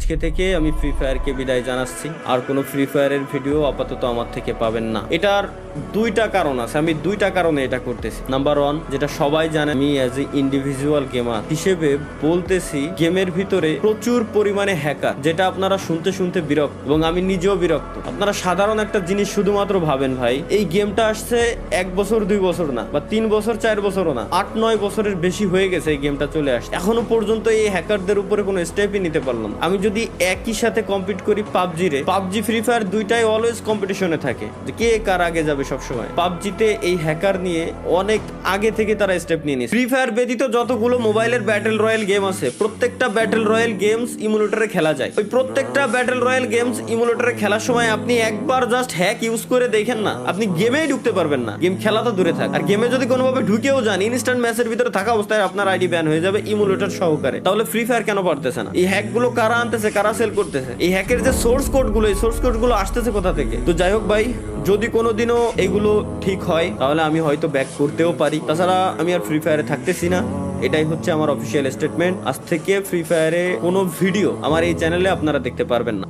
আজকে থেকে আমি ফ্রি ফায়ারকে বিদায় জানাচ্ছি। আর কোনো ফ্রি ফায়ারের ভিডিও আপাতত আমার থেকে পাবেন না। এটার দুইটা কারণ আছে, আমি দুইটা কারণে এটা করতেছি। নাম্বার ওয়ান, যেটা সবাই জানে, আমি অ্যাজ এ ইন্ডিভিজুয়াল গেমার হিসেবে বলতেছি, গেমের ভিতরে প্রচুর পরিমাণে হ্যাকার, যেটা আপনারা শুনতে শুনতে বিরক্ত এবং আমি নিজেও বিরক্ত। আপনারা সাধারণ একটা জিনিস শুধুমাত্র ভাবেন ভাই, এই গেমটা আসছে 1 বছর 2 বছর না, বা 3 বছর 4 বছরও না, 8-9 বছরের বেশি হয়ে গেছে এই গেমটা চলে আসছে। এখনো পর্যন্ত এই হ্যাকারদের উপরে কোনো স্টেপই নিতে পারলাম। আমি যদি একই সাথে কম্পিট করি পাবজি ফ্রি ফায়ার দুইটাই অলওয়েজ কম্পিটিশনে থাকে, যে কে কার আগে যাবে সবসময়। পাবজিতে এই হ্যাকার নিয়ে অনেক আগে থেকে তারা স্টেপ নিয়ে নিয়েছে। ফ্রি ফায়ার ব্যতীত যতগুলো মোবাইলের ব্যাটেল রয়্যাল গেম আছে, প্রত্যেকটা ব্যাটেল রয়্যাল গেমস ইমুলেটরে খেলা যায়। ওই প্রত্যেকটা ব্যাটেল রয়্যাল গেমস ইমুলেটরে খেলার সময় আপনি একবার জাস্ট হ্যাক ইউজ করে দেখেন না, আপনি গেমেই ঢুকতে পারবেন না। গেম খেলা তো দূরে থাক, আর গেমে যদি কোনোভাবে ঢুকেও যান, ইনস্ট্যান্ট ম্যাচের ভিতরে থাকা অবস্থায় আপনার আইডি ব্যান হয়ে যাবে ইমুলেটর সহকারে। তাহলে ফ্রি ফায়ার কেন পারতেছে না? এই হ্যাক গুলো কারা আনতেছে, কারা সেল করতেছে? এই হ্যাকের যে সোর্স কোড গুলো, এই সোর্স কোড গুলো আসতেছে কোথা থেকে? তো যাই হোক ভাই, যদি কোনোদিনও এগুলো ঠিক হয় তাহলে আমি হয়তো ব্যাক করতেও পারি। তাছাড়া আমি আর ফ্রি ফায়ারে থাকতেছি না, এটাই হচ্ছে আমার অফিসিয়াল স্টেটমেন্ট। আজ থেকে ফ্রি ফায়ারে কোনো ভিডিও আমার এই চ্যানেলে আপনারা দেখতে পারবেন না।